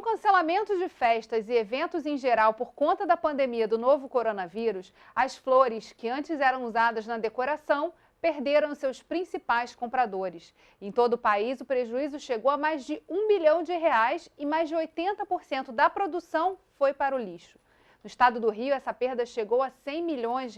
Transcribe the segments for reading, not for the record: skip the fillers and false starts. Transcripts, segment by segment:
cancelamento de festas e eventos em geral por conta da pandemia do novo coronavírus, as flores que antes eram usadas na decoração perderam seus principais compradores. Em todo o país, o prejuízo chegou a mais de R$ 1 bilhão e mais de 80% da produção foi para o lixo. No estado do Rio, essa perda chegou a R$ 100 milhões.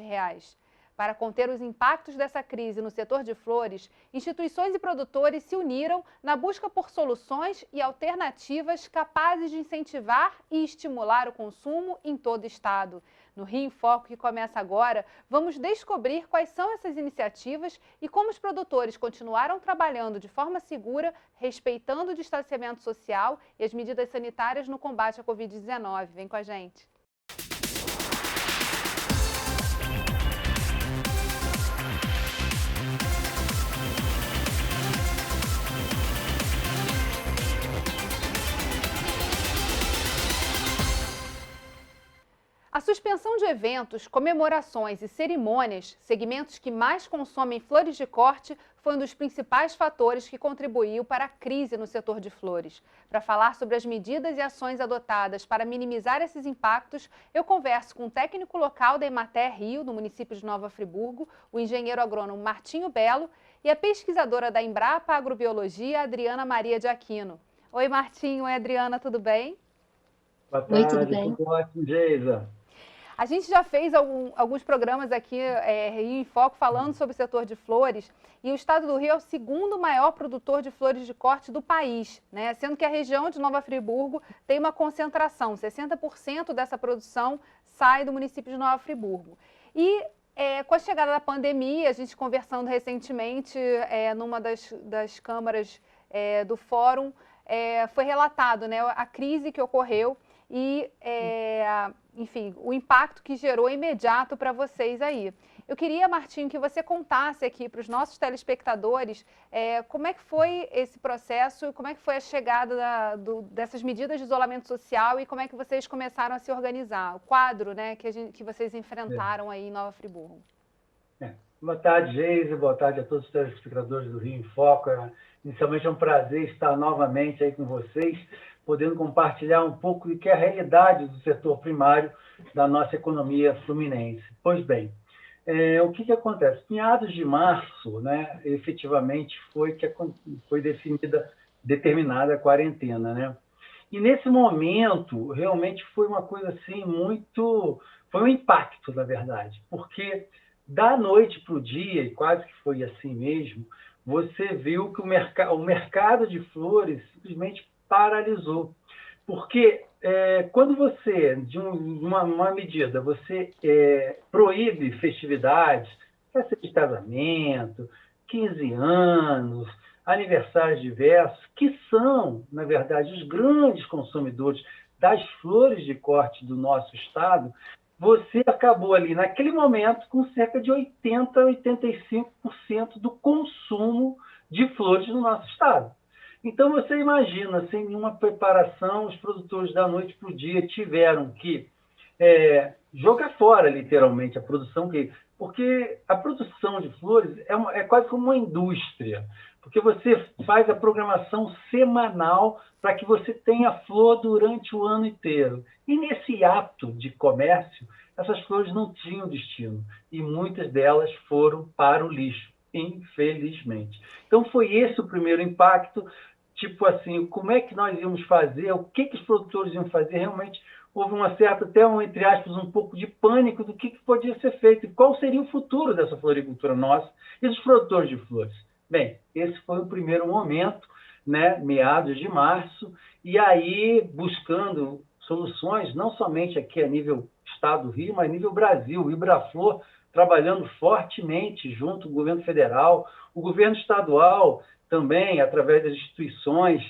Para conter os impactos dessa crise no setor de flores, instituições e produtores se uniram na busca por soluções e alternativas capazes de incentivar e estimular o consumo em todo o estado. No Rio em Foco, que começa agora, vamos descobrir quais são essas iniciativas e como os produtores continuaram trabalhando de forma segura, respeitando o distanciamento social e as medidas sanitárias no combate à Covid-19. Vem com a gente. A suspensão de eventos, comemorações e cerimônias, segmentos que mais consomem flores de corte, foi um dos principais fatores que contribuiu para a crise no setor de flores. Para falar sobre as medidas e ações adotadas para minimizar esses impactos, eu converso com o técnico local da Emater Rio, no município de Nova Friburgo, o engenheiro agrônomo Martinho Belo, e a pesquisadora da Embrapa Agrobiologia, Adriana Maria de Aquino. Oi, Martinho. Oi, Adriana, tudo bem? Boa tarde, tudo bem? Tudo ótimo, Geisa. A gente já fez alguns programas aqui Rio em Foco falando sobre o setor de flores e o estado do Rio é o segundo maior produtor de flores de corte do país, né? Sendo que a região de Nova Friburgo tem uma concentração, 60% dessa produção sai do município de Nova Friburgo. E com a chegada da pandemia, a gente conversando recentemente numa das câmaras do fórum, foi relatado, né, a crise que ocorreu e, enfim, o impacto que gerou imediato para vocês aí. Eu queria, Martinho, que você contasse aqui para os nossos telespectadores como é que foi esse processo e como é que foi a chegada dessas medidas de isolamento social e como é que vocês começaram a se organizar, o quadro, né, que vocês enfrentaram aí em Nova Friburgo. Boa tarde, Geise, boa tarde a todos os telespectadores do Rio em Foco. Inicialmente é um prazer estar novamente aí com vocês, podendo compartilhar um pouco do que é a realidade do setor primário da nossa economia fluminense. Pois bem, o que acontece? Meados de março, né, efetivamente foi determinada a quarentena, né? E nesse momento, realmente foi uma coisa assim foi um impacto, na verdade, porque da noite para o dia, e quase que foi assim mesmo, você viu que o mercado de flores simplesmente paralisou. Porque quando você, de uma medida, você proíbe festividades, festa de casamento, 15 anos, aniversários diversos, que são, na verdade, os grandes consumidores das flores de corte do nosso estado, você acabou ali, naquele momento, com cerca de 80% a 85% do consumo de flores no nosso estado. Então, você imagina, sem nenhuma preparação, os produtores da noite para o dia tiveram que jogar fora, literalmente, a produção, porque a produção de flores é quase como uma indústria, porque você faz a programação semanal para que você tenha flor durante o ano inteiro. E nesse ato de comércio, essas flores não tinham destino, e muitas delas foram para o lixo, infelizmente. Então, foi esse o primeiro impacto, tipo assim, como é que nós íamos fazer, o que os produtores iam fazer, realmente houve uma certa, até entre aspas, um pouco de pânico do que podia ser feito, e qual seria o futuro dessa floricultura nossa e dos produtores de flores. Bem, esse foi o primeiro momento, né, meados de março, e aí buscando soluções, não somente aqui a nível Estado do Rio, mas a nível Brasil, o Ibraflor trabalhando fortemente junto ao governo federal, o governo estadual também, através das instituições,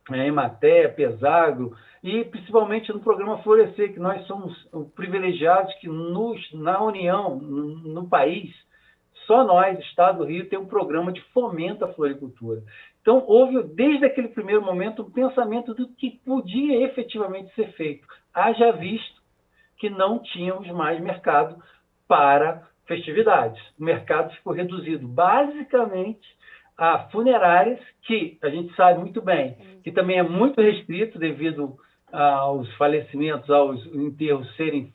Emater, Pesagro, e principalmente no programa Florescer, que nós somos privilegiados que na União, no país, só nós, Estado do Rio, tem um programa de fomento à floricultura. Então, houve, desde aquele primeiro momento, um pensamento do que podia efetivamente ser feito, haja visto que não tínhamos mais mercado para festividades. O mercado ficou reduzido, basicamente, a funerárias, que a gente sabe muito bem, que também é muito restrito devido aos falecimentos, aos enterros serem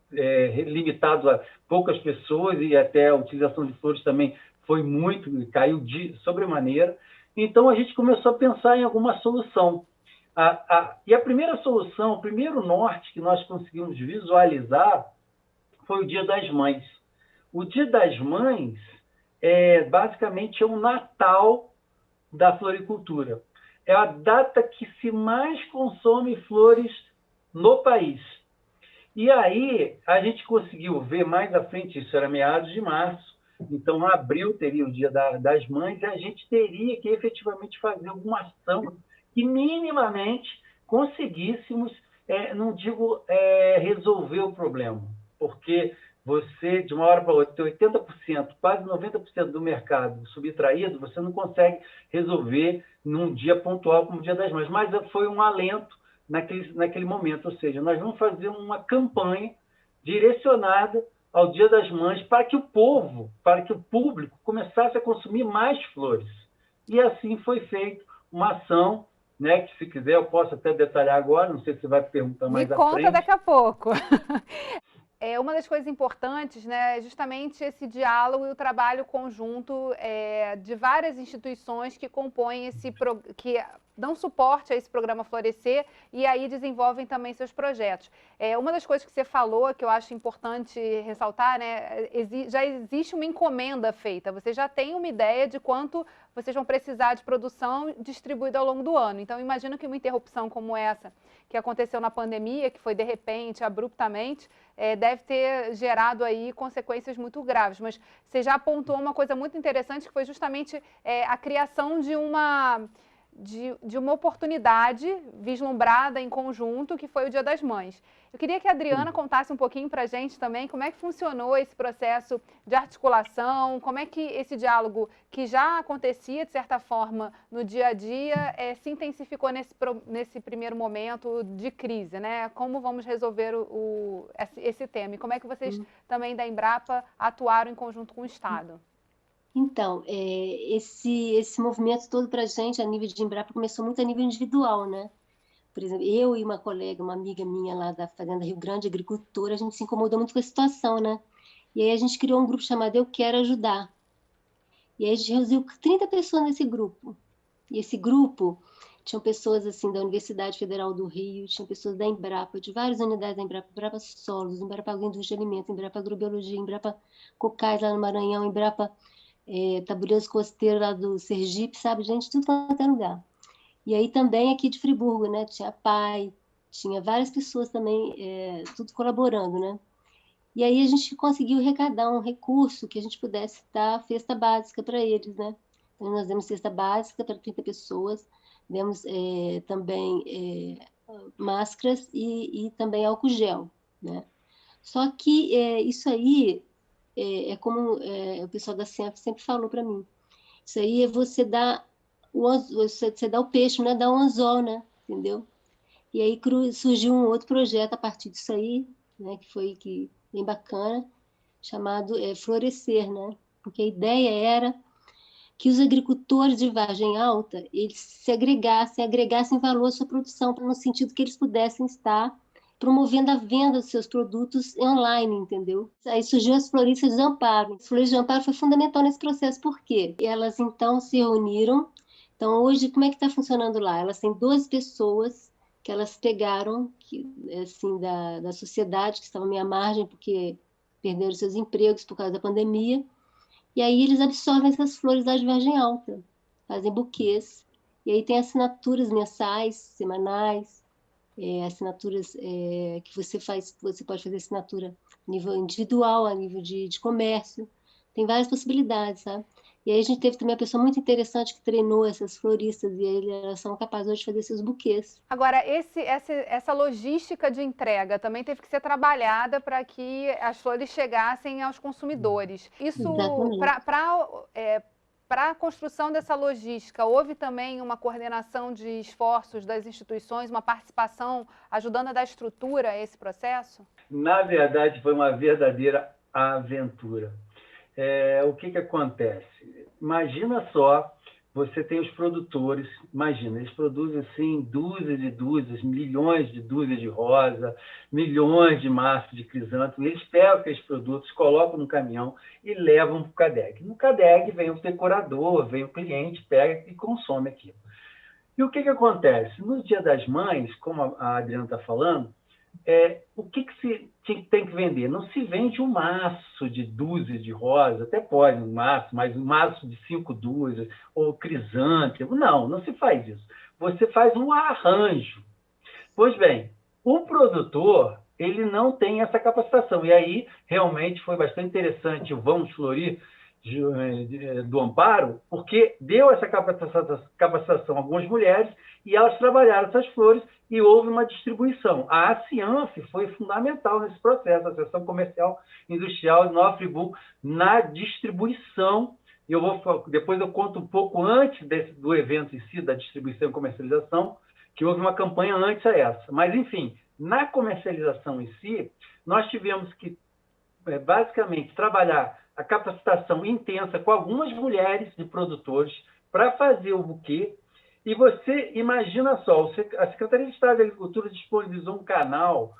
limitados a poucas pessoas e até a utilização de flores também foi muito, caiu de sobremaneira. Então, a gente começou a pensar em alguma solução. E a primeira solução, o primeiro norte que nós conseguimos visualizar foi o Dia das Mães. O Dia das Mães basicamente é o Natal da floricultura. É a data que se mais consome flores no país. E aí, a gente conseguiu ver mais à frente, isso era meados de março, então, em abril teria o Dia das Mães, e a gente teria que efetivamente fazer alguma ação que minimamente conseguíssemos, não digo resolver o problema, porque você, de uma hora para outra, ter 80%, quase 90% do mercado subtraído, você não consegue resolver num dia pontual como o Dia das Mães. Mas foi um alento naquele momento, ou seja, nós vamos fazer uma campanha direcionada ao Dia das Mães para que o povo, para que o público começasse a consumir mais flores. E assim foi feito uma ação, né, que se quiser eu posso até detalhar agora, não sei se você vai perguntar mais à frente. Me conta daqui a pouco. Uma das coisas importantes, né, é justamente esse diálogo e o trabalho conjunto de várias instituições que compõem que dão suporte a esse programa Florescer e aí desenvolvem também seus projetos. Uma das coisas que você falou, que eu acho importante ressaltar, né, já existe uma encomenda feita, você já tem uma ideia de quanto vocês vão precisar de produção distribuída ao longo do ano. Então, imagino que uma interrupção como essa, que aconteceu na pandemia, que foi de repente, abruptamente, deve ter gerado aí consequências muito graves. Mas você já apontou uma coisa muito interessante, que foi justamente a criação de uma oportunidade vislumbrada em conjunto, que foi o Dia das Mães. Eu queria que a Adriana contasse um pouquinho para a gente também como é que funcionou esse processo de articulação, como é que esse diálogo, que já acontecia, de certa forma, no dia a dia, se intensificou nesse primeiro momento de crise, né? Como vamos resolver esse tema? E como é que vocês também da Embrapa atuaram em conjunto com o Estado? Então, esse movimento todo para a gente, a nível de Embrapa, começou muito a nível individual, né? Por exemplo, eu e uma colega, uma amiga minha lá da Fazenda Rio Grande, agricultora, a gente se incomodou muito com a situação, né? E aí a gente criou um grupo chamado Eu Quero Ajudar. E aí a gente reuniu 30 pessoas nesse grupo. E esse grupo tinham pessoas assim da Universidade Federal do Rio, tinham pessoas da Embrapa, de várias unidades da Embrapa, Embrapa Solos, Embrapa Agroindústria de Alimentos, Embrapa Agrobiologia, Embrapa Cocais lá no Maranhão, Embrapa Tabuleiros Costeiros lá do Sergipe, sabe, gente, tudo quanto é lugar. E aí também aqui de Friburgo, né, tinha pai, tinha várias pessoas também, tudo colaborando, né. E aí a gente conseguiu arrecadar um recurso que a gente pudesse dar cesta básica para eles, né. Então nós demos cesta básica para 30 pessoas, demos também máscaras e também álcool gel, né. Só que isso aí como o pessoal da CEF sempre falou para mim. Isso aí é você dar você dá o peixe, não é dar o anzol, né? Entendeu? E aí surgiu um outro projeto a partir disso aí, né? Que foi bem bacana, chamado Florescer, né? Porque a ideia era que os agricultores de Vargem Alta eles se agregassem valor à sua produção, no sentido que eles pudessem estar promovendo a venda dos seus produtos online, entendeu? Aí surgiu as floristas de amparo. As floristas de amparo foi fundamental nesse processo, por quê? Elas, então, se reuniram. Então, hoje, como é que está funcionando lá? Elas têm 12 pessoas que elas pegaram, assim, da sociedade, que estavam à minha margem, porque perderam seus empregos por causa da pandemia, e aí eles absorvem essas flores lá de Vargem Alta, fazem buquês, e aí tem assinaturas mensais, semanais, assinaturas que você pode fazer assinatura a nível individual, a nível de comércio, tem várias possibilidades, sabe? E aí a gente teve também uma pessoa muito interessante que treinou essas floristas e elas são capazes hoje de fazer seus buquês. Agora, essa logística de entrega também teve que ser trabalhada para que as flores chegassem aos consumidores. Isso, para a construção dessa logística, houve também uma coordenação de esforços das instituições, uma participação ajudando a dar estrutura a esse processo? Na verdade, foi uma verdadeira aventura. O que acontece? Imagina só você tem os produtores, imagina, eles produzem assim dúzias e dúzias, milhões de dúzias de rosa, milhões de maços de crisântemo, e eles pegam aqueles produtos, colocam no caminhão e levam para o CADEG. No CADEG vem o decorador, vem o cliente, pega e consome aquilo. E o que acontece? No Dia das Mães, como a Adriana está falando, o que se tem que vender? Não se vende um maço de dúzias de rosa, até pode um maço, mas um maço de 5 dúzias, ou crisântemo. Não se faz isso. Você faz um arranjo. Pois bem, o produtor, ele não tem essa capacitação. E aí, realmente, foi bastante interessante o Vamos Florir, do Amparo, porque deu essa capacitação a algumas mulheres e elas trabalharam essas flores e houve uma distribuição. A ACIANF foi fundamental nesse processo, a Associação Comercial Industrial de Nova Friburgo, na distribuição. Depois eu conto um pouco antes do evento em si, da distribuição e comercialização, que houve uma campanha antes a essa. Mas, enfim, na comercialização em si, nós tivemos que, basicamente, trabalhar a capacitação intensa com algumas mulheres de produtores para fazer o buquê. E você imagina só, a Secretaria de Estado da Agricultura disponibilizou um canal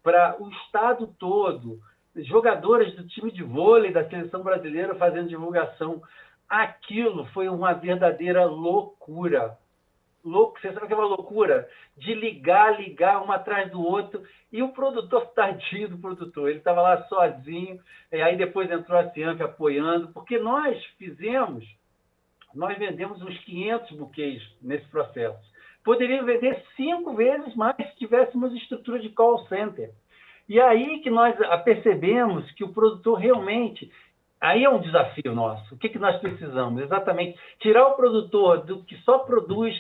para o estado todo, jogadoras do time de vôlei da seleção brasileira fazendo divulgação. Aquilo foi uma verdadeira loucura. Você sabe o que é uma loucura? De ligar um atrás do outro, e o produtor, tadinho do produtor, ele estava lá sozinho, e aí depois entrou a Cianf apoiando, porque nós vendemos uns 500 buquês nesse processo. Poderíamos vender 5 vezes mais se tivéssemos estrutura de call center. E aí que nós percebemos que o produtor realmente... Aí é um desafio nosso. O que nós precisamos? Exatamente tirar o produtor do que só produz,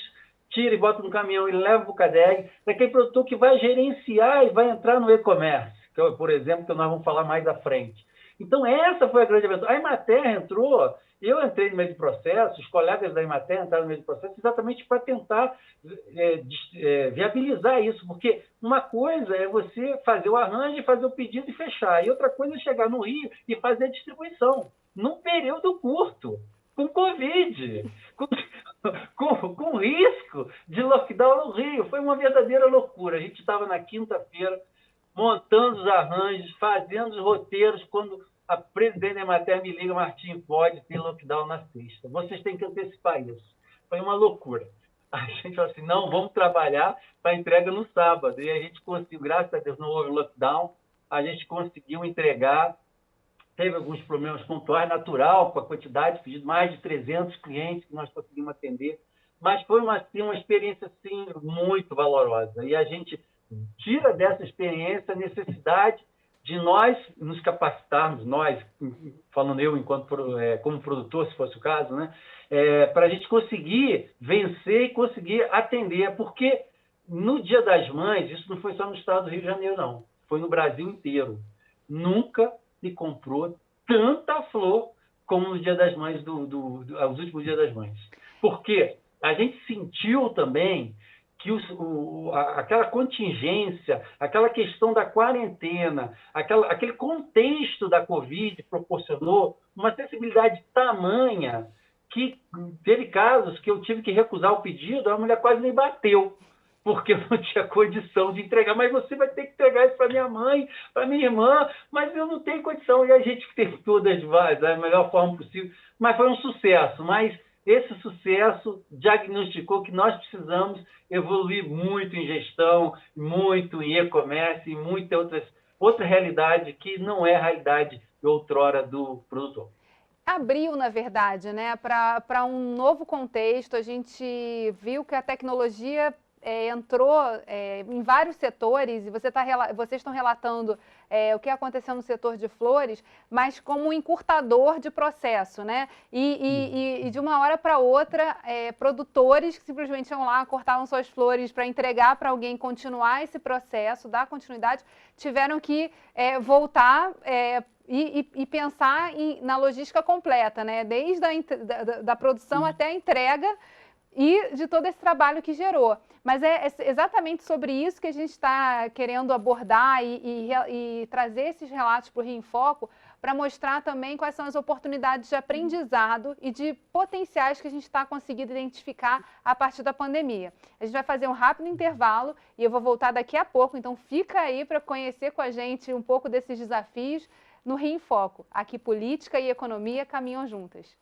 tira e bota no caminhão e leva para o CADEG, daquele produtor que vai gerenciar e vai entrar no e-commerce, que é, por exemplo, que nós vamos falar mais à frente. Então, essa foi a grande aventura. A Emater entrou, eu entrei no meio do processo, os colegas da Emater entraram no meio do processo exatamente para tentar viabilizar isso, porque uma coisa é você fazer o arranjo, fazer o pedido e fechar, e outra coisa é chegar no Rio e fazer a distribuição, num período curto, com Covid, com risco de lockdown no Rio. Foi uma verdadeira loucura. A gente estava na quinta-feira montando os arranjos, fazendo os roteiros, quando a presidente da Emater me liga: Martim, pode ter lockdown na sexta. Vocês têm que antecipar isso. Foi uma loucura. A gente falou assim, não, vamos trabalhar para entrega no sábado. E a gente conseguiu, graças a Deus, não houve lockdown, a gente conseguiu entregar. Teve alguns problemas pontuais, natural, com a quantidade de pedidos, mais de 300 clientes que nós conseguimos atender, mas foi uma experiência assim, muito valorosa. E a gente tira dessa experiência a necessidade de nós nos capacitarmos, nós, falando eu como produtor, se fosse o caso, né, para a gente conseguir vencer e conseguir atender, porque no Dia das Mães, isso não foi só no estado do Rio de Janeiro, não, foi no Brasil inteiro. Nunca se comprou tanta flor como no Dia das Mães, aos últimos Dias das Mães. Porque a gente sentiu também que aquela contingência, aquela questão da quarentena, aquele contexto da Covid proporcionou uma sensibilidade tamanha que teve casos que eu tive que recusar o pedido, a mulher quase me bateu, porque eu não tinha condição de entregar. Mas você vai ter que entregar isso para minha mãe, para minha irmã, mas eu não tenho condição. E a gente teve todas da melhor forma possível. Mas foi um sucesso. Mas esse sucesso diagnosticou que nós precisamos evoluir muito em gestão, muito em e-commerce, e muita outra realidade que não é a realidade outrora do produtor. Abriu, na verdade, né, para um novo contexto. A gente viu que a tecnologia entrou em vários setores, e vocês estão relatando o que aconteceu no setor de flores, mas como um encurtador de processo, né? E de uma hora para outra, produtores que simplesmente iam lá, cortavam suas flores para entregar para alguém, continuar esse processo, dar continuidade, tiveram que voltar e pensar na logística completa, né? Desde da produção até a entrega, e de todo esse trabalho que gerou. Mas é exatamente sobre isso que a gente está querendo abordar e trazer esses relatos para o Rio em Foco, para mostrar também quais são as oportunidades de aprendizado e de potenciais que a gente está conseguindo identificar a partir da pandemia. A gente vai fazer um rápido intervalo e eu vou voltar daqui a pouco, então fica aí para conhecer com a gente um pouco desses desafios no Rio em Foco. Aqui política e economia caminham juntas.